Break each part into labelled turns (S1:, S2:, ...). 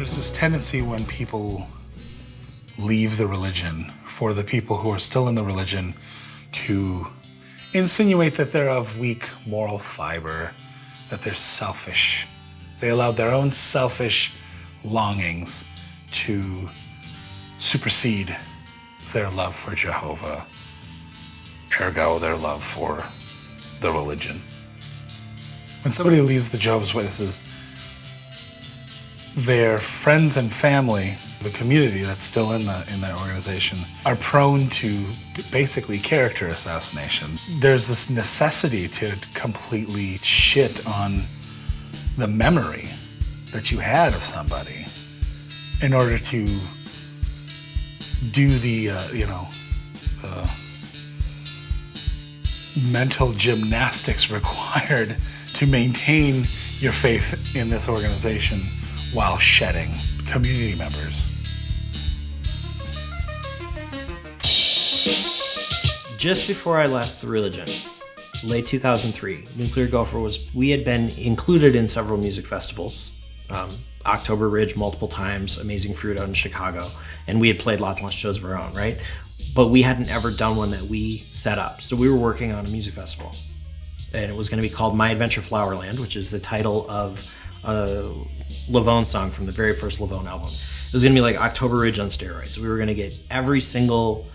S1: There's this tendency when people leave the religion for the people who are still in the religion to insinuate that they're of weak moral fiber, that they're selfish. They allowed their own selfish longings to supersede their love for Jehovah, ergo their love for the religion. When somebody leaves the Jehovah's Witnesses, their friends and family, the community that's still in that organization, are prone to basically character assassination. There's this necessity to completely shit on the memory that you had of somebody in order to do the mental gymnastics required to maintain your faith in this organization while shedding community members.
S2: Just before I left the religion, late 2003, Nuclear Gopher we had been included in several music festivals. October Ridge multiple times, Amazing Fruit out in Chicago, and we had played lots and lots of shows of our own, right? But we hadn't ever done one that we set up. So we were working on a music festival, and it was going to be called My Adventure Flowerland, which is the title of a Lavone song from the very first Lavone album. It was going to be like October Ridge on steroids. We were going to get every single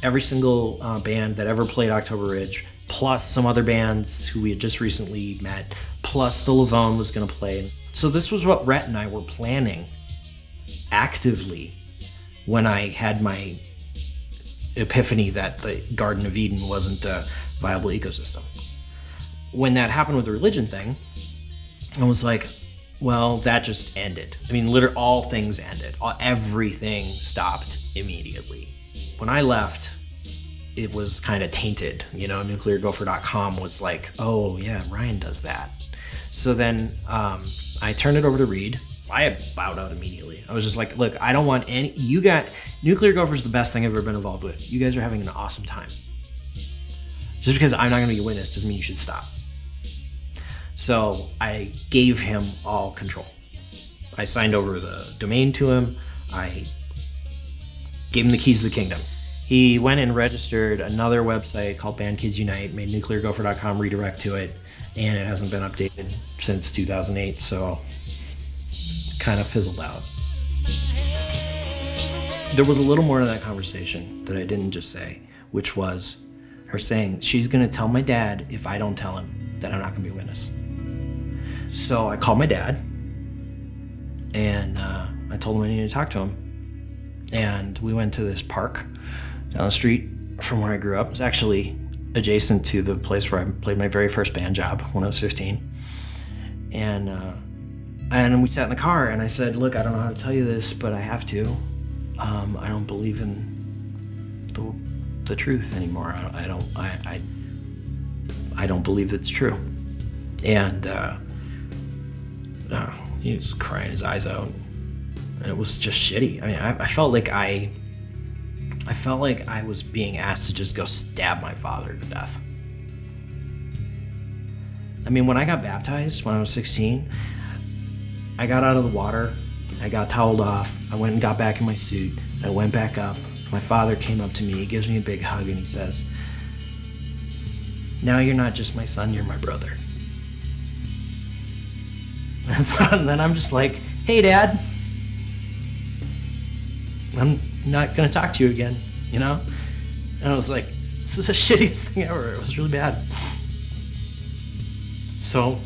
S2: band that ever played October Ridge, plus some other bands who we had just recently met, plus the Lavone was going to play. So this was what Rhett and I were planning actively when I had my epiphany that the Garden of Eden wasn't a viable ecosystem. When that happened with the religion thing, I was like, well, that just ended. I mean, literally all things ended. Everything stopped immediately. When I left, it was kind of tainted. Nucleargopher.com was like, oh yeah, Ryan does that. So then I turned it over to Reed. I bowed out immediately. I was just like, look, I don't want any, Nuclear Gopher's the best thing I've ever been involved with. You guys are having an awesome time. Just because I'm not gonna be a witness doesn't mean you should stop. So I gave him all control. I signed over the domain to him. I gave him the keys to the kingdom. He went and registered another website called Band Kids Unite, made nucleargopher.com redirect to it, and it hasn't been updated since 2008, so kind of fizzled out. There was a little more to that conversation that I didn't just say, which was her saying, she's gonna tell my dad if I don't tell him that I'm not gonna be a witness. So I called my dad, and I told him I needed to talk to him. And we went to this park down the street from where I grew up. It was actually adjacent to the place where I played my very first band job when I was 15. And we sat in the car, and I said, look, I don't know how to tell you this, but I have to. I don't believe in the truth anymore. I don't believe it's true. And he was crying his eyes out, and it was just shitty. I mean, I felt like I was being asked to just go stab my father to death. I mean, when I got baptized when I was 16, I got out of the water, I got toweled off, I went and got back in my suit, I went back up. My father came up to me, he gives me a big hug, and he says, now you're not just my son, you're my brother. And then I'm just like, hey Dad, I'm not gonna talk to you again, And I was like, this is the shittiest thing ever. It was really bad. So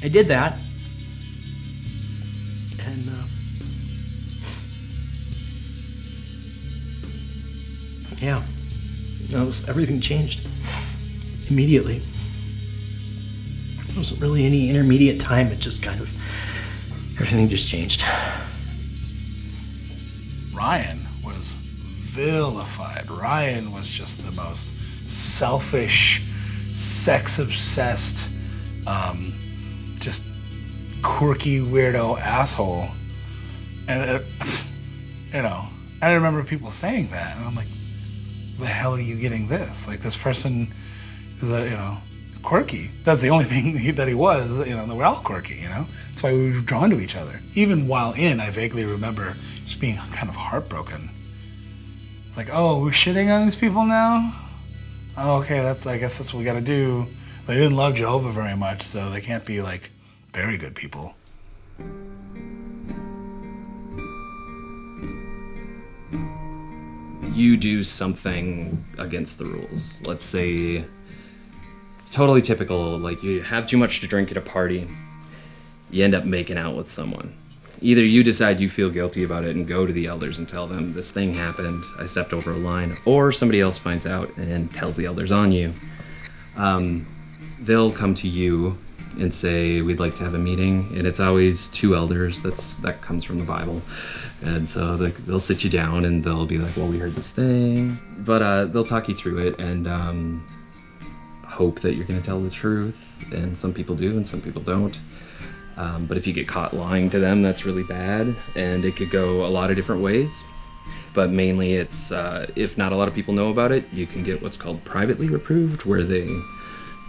S2: I did that. And yeah, everything changed immediately. There wasn't really any intermediate time. It just kind of, everything just changed.
S1: Ryan was vilified. Ryan was just the most selfish, sex-obsessed, just quirky, weirdo asshole. And, I remember people saying that, and I'm like, the hell are you getting this? Like, this person is quirky. That's the only thing that he was, that we're all quirky, That's why we were drawn to each other. Even while in, I vaguely remember just being kind of heartbroken. It's like, oh, we're shitting on these people now? Oh, okay, I guess that's what we gotta do. They didn't love Jehovah very much, so they can't be, very good people.
S3: You do something against the rules. Let's say, totally typical, you have too much to drink at a party, you end up making out with someone. Either you decide you feel guilty about it and go to the elders and tell them, this thing happened, I stepped over a line, or somebody else finds out and tells the elders on you. They'll come to you and say, we'd like to have a meeting, and it's always 2 elders. That comes from the Bible. And so they'll sit you down and they'll be like, well, we heard this thing. But they'll talk you through it and hope that you're going to tell the truth. And some people do and some people don't. But if you get caught lying to them, that's really bad. And it could go a lot of different ways. But mainly it's, if not a lot of people know about it, you can get what's called privately reproved, where they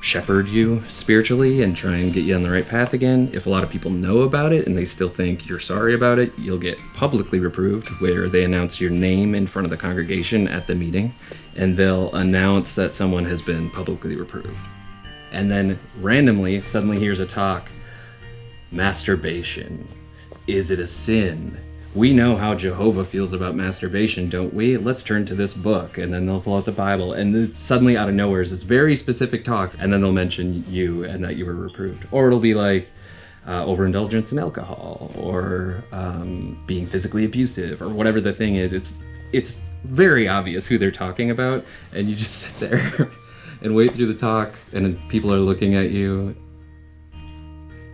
S3: shepherd you spiritually and try and get you on the right path again. If a lot of people know about it and they still think you're sorry about it, you'll get publicly reproved, where they announce your name in front of the congregation at the meeting, and they'll announce that someone has been publicly reproved. And then randomly, suddenly here's a talk. Masturbation. Is it a sin? We know how Jehovah feels about masturbation, don't we? Let's turn to this book. And then they'll pull out the Bible, and then suddenly out of nowhere is this very specific talk, and then they'll mention you and that you were reproved. Or it'll be like overindulgence in alcohol, or being physically abusive, or whatever the thing is. It's very obvious who they're talking about, and you just sit there and wait through the talk, and people are looking at you.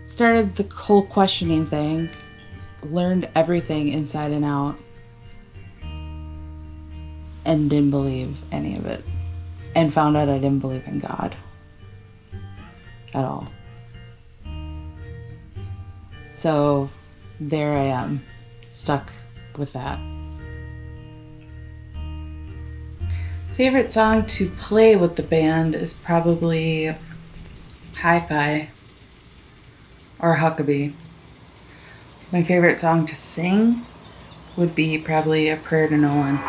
S4: Started the whole questioning thing. Learned everything inside and out, and didn't believe any of it, and found out I didn't believe in God at all. So there I am, stuck with that. Favorite song to play with the band is probably Hi-Fi or Huckabee. My favorite song to sing would be probably A Prayer to No One.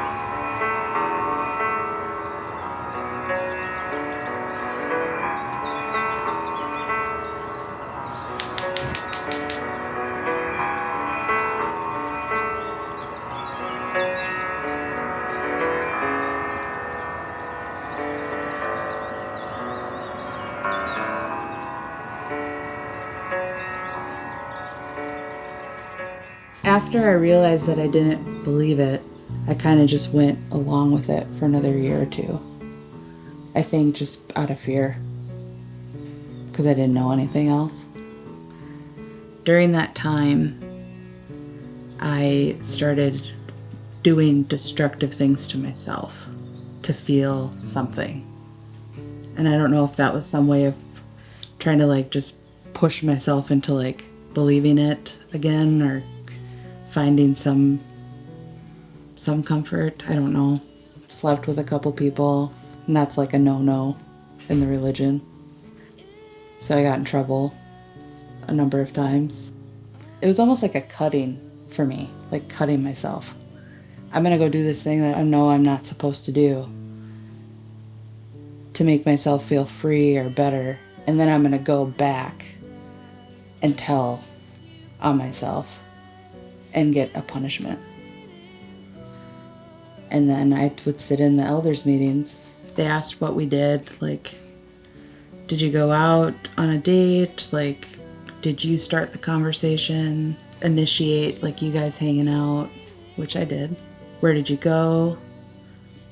S4: After I realized that I didn't believe it, I kind of just went along with it for another year or 2. I think just out of fear, because I didn't know anything else. During that time, I started doing destructive things to myself to feel something. And I don't know if that was some way of trying to just push myself into believing it again, or finding some comfort. I don't know. Slept with a couple people, and that's a no-no in the religion. So I got in trouble a number of times. It was almost like a cutting for me, cutting myself. I'm gonna go do this thing that I know I'm not supposed to do to make myself feel free or better, and then I'm gonna go back and tell on myself and get a punishment. And then I would sit in the elders meetings. They asked what we did, did you go out on a date? Did you start the conversation, initiate you guys hanging out, which I did. Where did you go?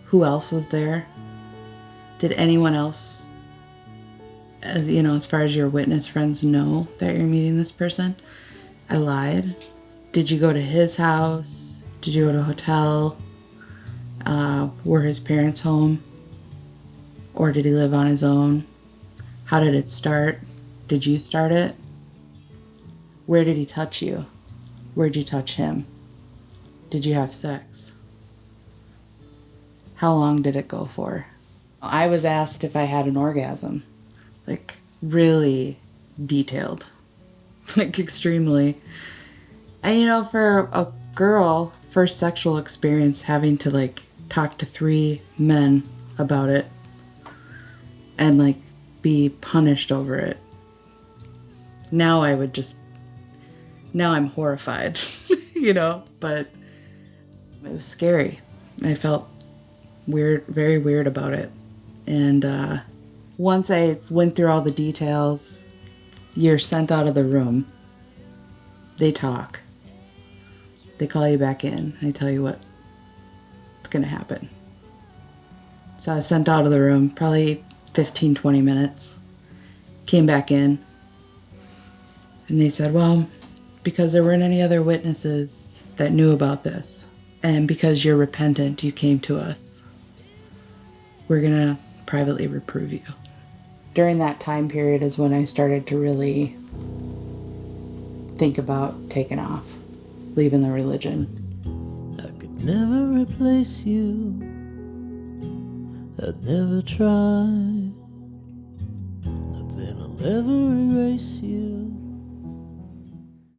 S4: Who else was there? Did anyone else, as far as your witness friends, know that you're meeting this person? I lied. Did you go to his house? Did you go to a hotel? Were his parents home? Or did he live on his own? How did it start? Did you start it? Where did he touch you? Where'd you touch him? Did you have sex? How long did it go for? I was asked if I had an orgasm. like really detailed, like extremely. And you know, for a girl, first sexual experience, having to like talk to 3 men about it and like be punished over it. Now I'm horrified, you know, but it was scary. I felt weird, very weird about it. And once I went through all the details, you're sent out of the room. They talk. They call you back in. They tell you what's going to happen. So I was sent out of the room, probably 15, 20 minutes. Came back in. And they said, well, because there weren't any other witnesses that knew about this, and because you're repentant, you came to us, we're going to privately reprove you. During that time period is when I started to really think about taking off, leaving the religion.
S5: I could never replace you. I'd never try. Nothing will ever erase you.